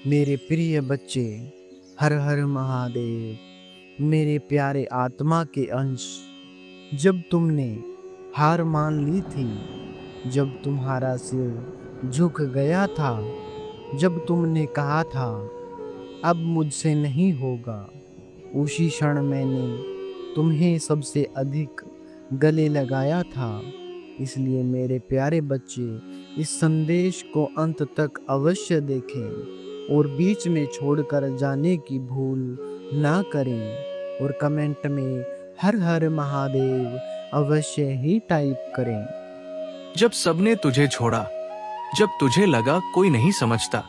मेरे प्रिय बच्चे, हर हर महादेव। मेरे प्यारे आत्मा के अंश, जब तुमने हार मान ली थी, जब तुम्हारा सिर झुक गया था, जब तुमने कहा था अब मुझसे नहीं होगा, उसी क्षण मैंने तुम्हें सबसे अधिक गले लगाया था। इसलिए मेरे प्यारे बच्चे, इस संदेश को अंत तक अवश्य देखें और बीच में छोड़कर जाने की भूल ना करें और कमेंट में हर हर महादेव अवश्य ही टाइप करें। जब सबने तुझे छोड़ा, जब तुझे लगा कोई नहीं समझता,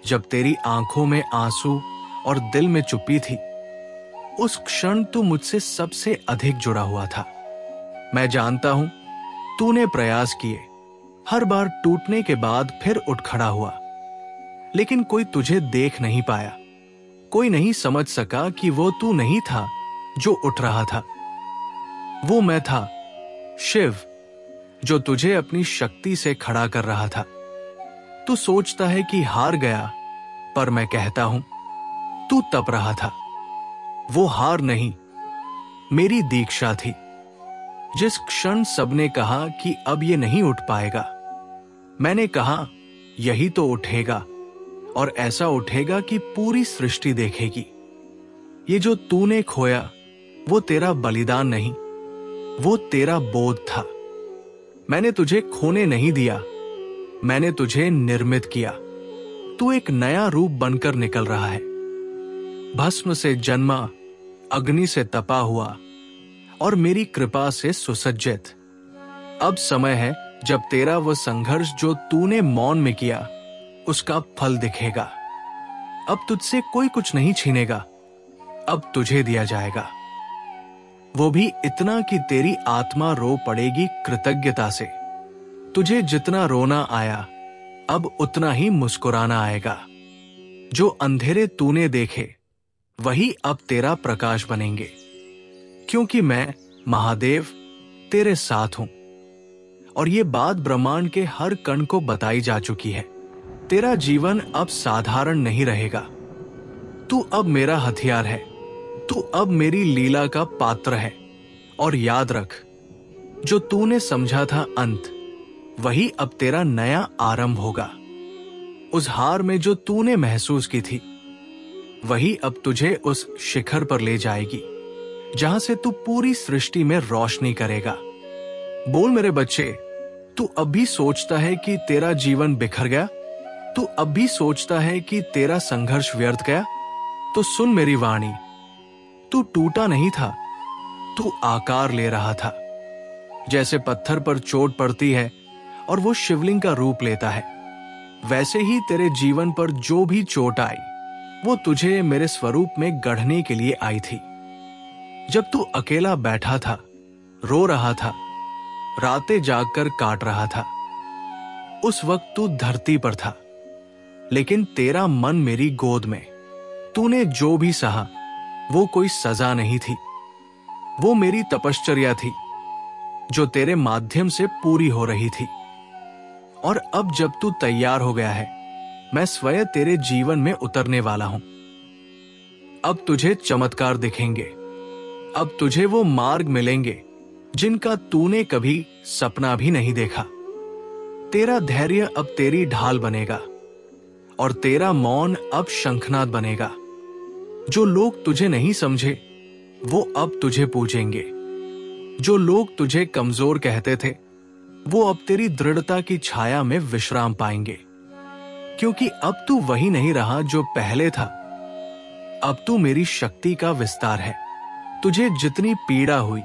जब तेरी आंखों में आंसू और दिल में चुप्पी थी, उस क्षण तू मुझसे सबसे अधिक जुड़ा हुआ था। मैं जानता हूं तूने प्रयास किए, हर बार टूटने के बाद फिर उठ खड़ा हुआ, लेकिन कोई तुझे देख नहीं पाया। कोई नहीं समझ सका कि वो तू नहीं था जो उठ रहा था, वो मैं था, शिव, जो तुझे अपनी शक्ति से खड़ा कर रहा था। तू सोचता है कि हार गया, पर मैं कहता हूं तू तप रहा था। वो हार नहीं, मेरी दीक्षा थी। जिस क्षण सबने कहा कि अब ये नहीं उठ पाएगा, मैंने कहा यही तो उठेगा, और ऐसा उठेगा कि पूरी सृष्टि देखेगी। ये जो तूने खोया, वो तेरा बलिदान नहीं, वो तेरा बोध था। मैंने तुझे खोने नहीं दिया, मैंने तुझे निर्मित किया। तू एक नया रूप बनकर निकल रहा है, भस्म से जन्मा, अग्नि से तपा हुआ और मेरी कृपा से सुसज्जित। अब समय है जब तेरा वो संघर्ष जो तूने मौन में किया, उसका फल दिखेगा। अब तुझसे कोई कुछ नहीं छीनेगा, अब तुझे दिया जाएगा, वो भी इतना कि तेरी आत्मा रो पड़ेगी कृतज्ञता से। तुझे जितना रोना आया, अब उतना ही मुस्कुराना आएगा। जो अंधेरे तूने देखे, वही अब तेरा प्रकाश बनेंगे, क्योंकि मैं महादेव तेरे साथ हूं। और ये बात ब्रह्मांड के हर कण को बताई जा चुकी है। तेरा जीवन अब साधारण नहीं रहेगा। तू अब मेरा हथियार है, तू अब मेरी लीला का पात्र है। और याद रख, जो तूने समझा था अंत, वही अब तेरा नया आरंभ होगा। उस हार में जो तूने महसूस की थी, वही अब तुझे उस शिखर पर ले जाएगी जहां से तू पूरी सृष्टि में रोशनी करेगा। बोल मेरे बच्चे, तू अब भी सोचता है कि तेरा जीवन बिखर गया? तू अब भी सोचता है कि तेरा संघर्ष व्यर्थ गया? तो सुन मेरी वाणी, तू टूटा नहीं था, तू आकार ले रहा था। जैसे पत्थर पर चोट पड़ती है और वो शिवलिंग का रूप लेता है, वैसे ही तेरे जीवन पर जो भी चोट आई, वो तुझे मेरे स्वरूप में गढ़ने के लिए आई थी। जब तू अकेला बैठा था, रो रहा था, रातें जागकर काट रहा था, उस वक्त तू धरती पर था, लेकिन तेरा मन मेरी गोद में। तूने जो भी सहा, वो कोई सजा नहीं थी, वो मेरी तपश्चर्या थी जो तेरे माध्यम से पूरी हो रही थी। और अब जब तू तैयार हो गया है, मैं स्वयं तेरे जीवन में उतरने वाला हूं। अब तुझे चमत्कार दिखेंगे, अब तुझे वो मार्ग मिलेंगे जिनका तूने कभी सपना भी नहीं देखा। तेरा धैर्य अब तेरी ढाल बनेगा और तेरा मौन अब शंखनाद बनेगा। जो लोग तुझे नहीं समझे, वो अब तुझे पूजेंगे। जो लोग तुझे कमजोर कहते थे, वो अब तेरी दृढ़ता की छाया में विश्राम पाएंगे, क्योंकि अब तू वही नहीं रहा जो पहले था। अब तू मेरी शक्ति का विस्तार है। तुझे जितनी पीड़ा हुई,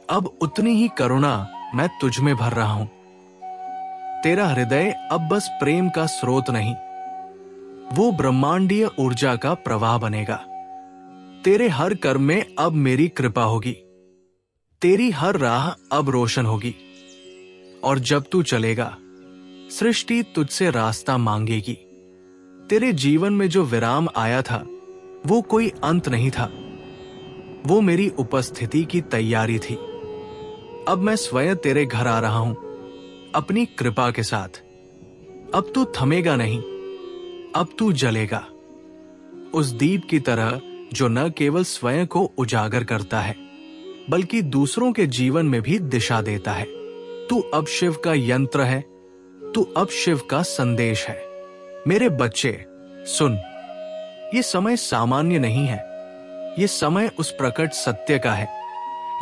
अब उतनी ही करुणा मैं तुझ में भर रहा हूं। तेरा हृदय अब बस प्रेम का स्रोत नहीं, वो ब्रह्मांडीय ऊर्जा का प्रवाह बनेगा। तेरे हर कर्म में अब मेरी कृपा होगी, तेरी हर राह अब रोशन होगी। और जब तू चलेगा, सृष्टि तुझसे रास्ता मांगेगी। तेरे जीवन में जो विराम आया था, वो कोई अंत नहीं था, वो मेरी उपस्थिति की तैयारी थी। अब मैं स्वयं तेरे घर आ रहा हूं, अपनी कृपा के साथ। अब तू थमेगा नहीं, अब तू जलेगा, उस दीप की तरह जो न केवल स्वयं को उजागर करता है बल्कि दूसरों के जीवन में भी दिशा देता है। तू अब शिव का यंत्र है, तू अब शिव का संदेश है। मेरे बच्चे सुन, ये समय सामान्य नहीं है, ये समय उस प्रकट सत्य का है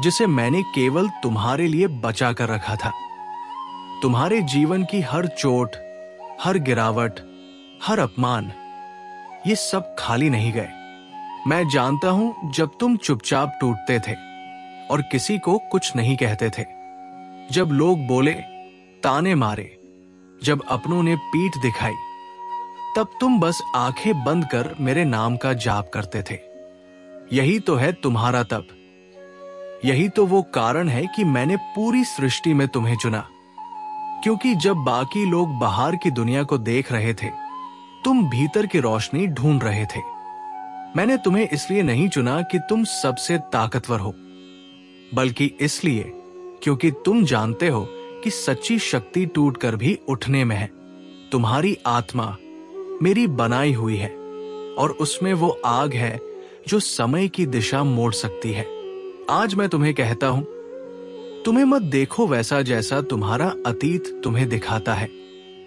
जिसे मैंने केवल तुम्हारे लिए बचा कर रखा था। तुम्हारे जीवन की हर चोट, हर गिरावट, हर अपमान, ये सब खाली नहीं गए। मैं जानता हूं जब तुम चुपचाप टूटते थे और किसी को कुछ नहीं कहते थे, जब लोग बोले, ताने मारे, जब अपनों ने पीठ दिखाई, तब तुम बस आंखें बंद कर मेरे नाम का जाप करते थे। यही तो है तुम्हारा तप। यही तो वो कारण है कि मैंने पूरी सृष्टि में तुम्हें चुना, क्योंकि जब बाकी लोग बाहर की दुनिया को देख रहे थे, तुम भीतर की रोशनी ढूंढ रहे थे। मैंने तुम्हें इसलिए नहीं चुना कि तुम सबसे ताकतवर हो, बल्कि इसलिए क्योंकि तुम जानते हो कि सच्ची शक्ति टूटकर भी उठने में है। तुम्हारी आत्मा मेरी बनाई हुई है और उसमें वो आग है जो समय की दिशा मोड़ सकती है। आज मैं तुम्हें कहता हूं, तुम्हें मत देखो वैसा जैसा तुम्हारा अतीत तुम्हें दिखाता है,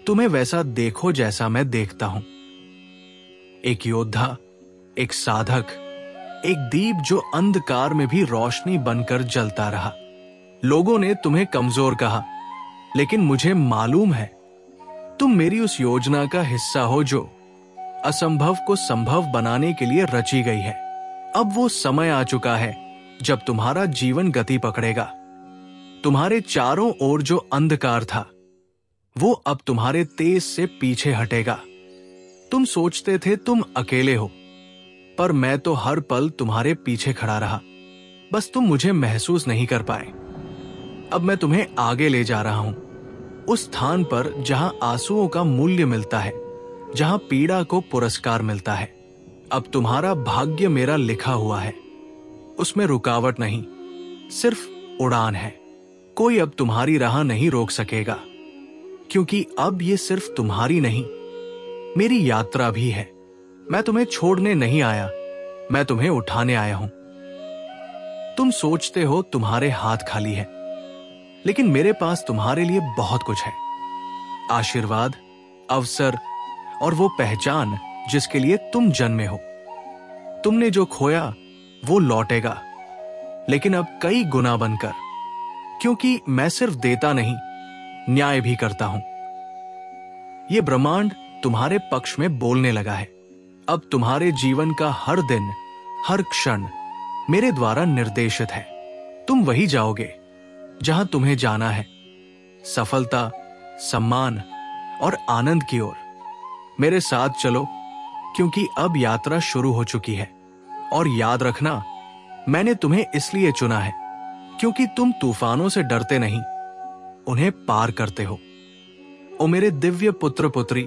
तुम्हें वैसा देखो जैसा मैं देखता हूं। एक योद्धा, एक साधक, एक दीप जो अंधकार में भी रोशनी बनकर जलता रहा। लोगों ने तुम्हें कमजोर कहा, लेकिन मुझे मालूम है तुम मेरी उस योजना का हिस्सा हो जो असंभव को संभव बनाने के लिए रची गई है। अब वो समय आ चुका है जब तुम्हारा जीवन गति पकड़ेगा। तुम्हारे चारों ओर जो अंधकार था, वो अब तुम्हारे तेज से पीछे हटेगा। तुम सोचते थे तुम अकेले हो, पर मैं तो हर पल तुम्हारे पीछे खड़ा रहा, बस तुम मुझे महसूस नहीं कर पाए। अब मैं तुम्हें आगे ले जा रहा हूं, उस स्थान पर जहां आंसुओं का मूल्य मिलता है, जहां पीड़ा को पुरस्कार मिलता है। अब तुम्हारा भाग्य मेरा लिखा हुआ है, उसमें रुकावट नहीं, सिर्फ उड़ान है। कोई अब तुम्हारी राह नहीं रोक सकेगा, क्योंकि अब ये सिर्फ तुम्हारी नहीं, मेरी यात्रा भी है। मैं तुम्हें छोड़ने नहीं आया, मैं तुम्हें उठाने आया हूं। तुम सोचते हो तुम्हारे हाथ खाली है, लेकिन मेरे पास तुम्हारे लिए बहुत कुछ है। आशीर्वाद, अवसर और वो पहचान जिसके लिए तुम जन्मे हो। तुमने जो खोया वो लौटेगा, लेकिन अब कई गुना बनकर, क्योंकि मैं सिर्फ देता नहीं, न्याय भी करता हूं। ये ब्रह्मांड तुम्हारे पक्ष में बोलने लगा है। अब तुम्हारे जीवन का हर दिन, हर क्षण मेरे द्वारा निर्देशित है। तुम वही जाओगे जहां तुम्हें जाना है, सफलता, सम्मान और आनंद की ओर। मेरे साथ चलो, क्योंकि अब यात्रा शुरू हो चुकी है। और याद रखना, मैंने तुम्हें इसलिए चुना है क्योंकि तुम तूफानों से डरते नहीं, उन्हें पार करते हो। ओ मेरे दिव्य पुत्र पुत्री,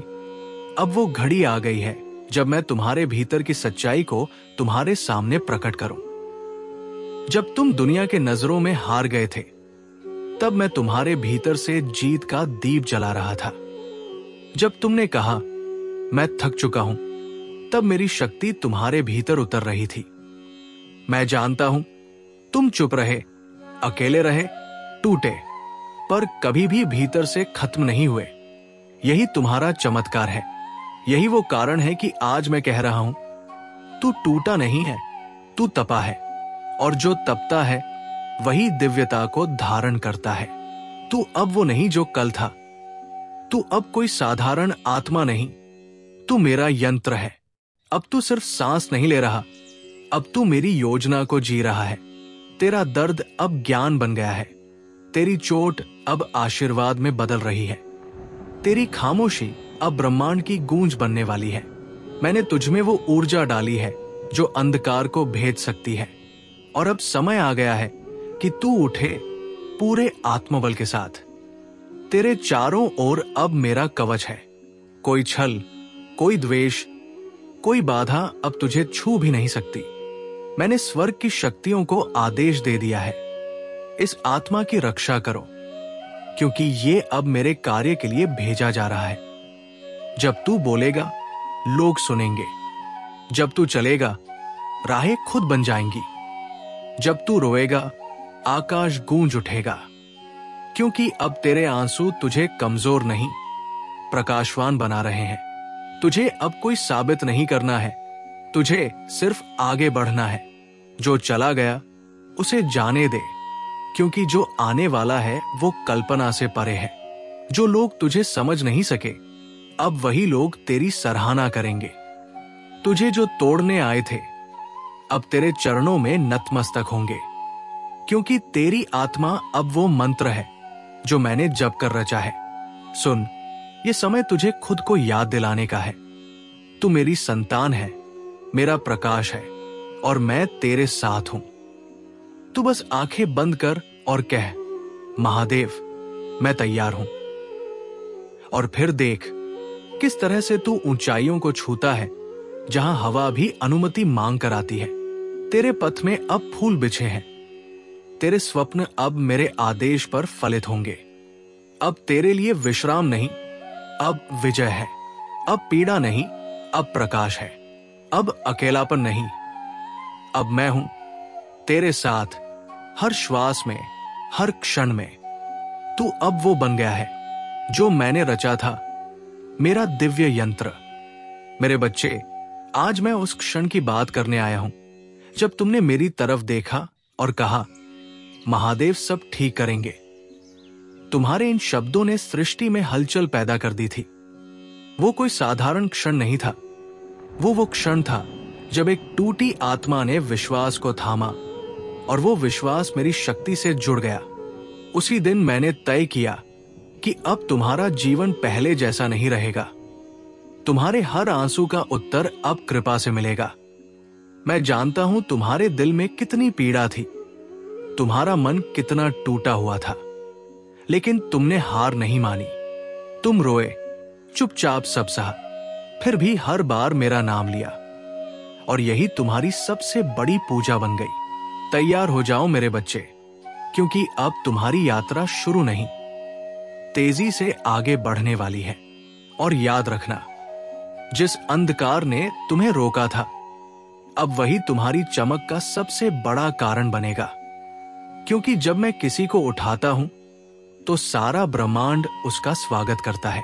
अब वो घड़ी आ गई है जब मैं तुम्हारे भीतर की सच्चाई को तुम्हारे सामने प्रकट करूं। जब तुम दुनिया के नजरों में हार गए थे, तब मैं तुम्हारे भीतर से जीत का दीप जला रहा था। जब तुमने कहा मैं थक चुका हूं, तब मेरी शक्ति तुम्हारे भीतर उतर रही थी। मैं जानता हूं तुम चुप रहे, अकेले रहे, टूटे, पर कभी भी भीतर से खत्म नहीं हुए। यही तुम्हारा चमत्कार है। यही वो कारण है कि आज मैं कह रहा हूं, तू टूटा नहीं है, तू तपा है, और जो तपता है वही दिव्यता को धारण करता है। तू अब वो नहीं जो कल था। तू अब कोई साधारण आत्मा नहीं, तू मेरा यंत्र है। अब तू सिर्फ सांस नहीं ले रहा, अब तू मेरी योजना को जी रहा है। तेरा दर्द अब ज्ञान बन गया है, तेरी चोट अब आशीर्वाद में बदल रही है, तेरी खामोशी अब ब्रह्मांड की गूंज बनने वाली है। मैंने तुझमें वो ऊर्जा डाली है जो अंधकार को भेद सकती है, और अब समय आ गया है कि तू उठे पूरे आत्मबल के साथ। तेरे चारों ओर अब मेरा कवच है। कोई छल, कोई द्वेष, कोई बाधा अब तुझे छू भी नहीं सकती। मैंने स्वर्ग की शक्तियों को आदेश दे दिया है, इस आत्मा की रक्षा करो, क्योंकि ये अब मेरे कार्य के लिए भेजा जा रहा है। जब तू बोलेगा लोग सुनेंगे। जब तू चलेगा, राहें खुद बन जाएंगी। जब तू रोएगा, आकाश गूंज उठेगा। क्योंकि अब तेरे आंसू तुझे कमजोर नहीं, प्रकाशवान बना रहे हैं। तुझे अब कोई साबित नहीं करना है, तुझे सिर्फ आगे बढ़ना है। जो चला गया उसे जाने दे, क्योंकि जो आने वाला है वो कल्पना से परे है। जो लोग तुझे समझ नहीं सके, अब वही लोग तेरी सराहना करेंगे। तुझे जो तोड़ने आए थे, अब तेरे चरणों में नतमस्तक होंगे, क्योंकि तेरी आत्मा अब वो मंत्र है जो मैंने जप कर रचा है। सुन, ये समय तुझे खुद को याद दिलाने का है। तू मेरी संतान है, मेरा प्रकाश है, और मैं तेरे साथ हूं। तू बस आंखें बंद कर और कह, महादेव, मैं तैयार हूं। और फिर देख किस तरह से तू ऊंचाइयों को छूता है, जहां हवा भी अनुमति मांग कर आती है। तेरे पथ में अब फूल बिछे हैं। तेरे स्वप्न अब मेरे आदेश पर फलित होंगे। अब तेरे लिए विश्राम नहीं, अब विजय है। अब पीड़ा नहीं, अब प्रकाश है। अब अकेलापन नहीं, अब मैं हूं तेरे साथ, हर श्वास में, हर क्षण में। तू अब वो बन गया है जो मैंने रचा था, मेरा दिव्य यंत्र। मेरे बच्चे, आज मैं उस क्षण की बात करने आया हूं जब तुमने मेरी तरफ देखा और कहा, महादेव सब ठीक करेंगे। तुम्हारे इन शब्दों ने सृष्टि में हलचल पैदा कर दी थी। वो कोई साधारण क्षण नहीं था। वो क्षण था जब एक टूटी आत्मा ने विश्वास को थामा, और वो विश्वास मेरी शक्ति से जुड़ गया। उसी दिन मैंने तय किया कि अब तुम्हारा जीवन पहले जैसा नहीं रहेगा। तुम्हारे हर आंसू का उत्तर अब कृपा से मिलेगा। मैं जानता हूं तुम्हारे दिल में कितनी पीड़ा थी, तुम्हारा मन कितना टूटा हुआ था, लेकिन तुमने हार नहीं मानी। तुम रोए, चुपचाप सब सहा, फिर भी हर बार मेरा नाम लिया, और यही तुम्हारी सबसे बड़ी पूजा बन गई। तैयार हो जाओ मेरे बच्चे, क्योंकि अब तुम्हारी यात्रा शुरू नहीं, तेजी से आगे बढ़ने वाली है। और याद रखना, जिस अंधकार ने तुम्हें रोका था, अब वही तुम्हारी चमक का सबसे बड़ा कारण बनेगा। क्योंकि जब मैं किसी को उठाता हूं, तो सारा ब्रह्मांड उसका स्वागत करता है।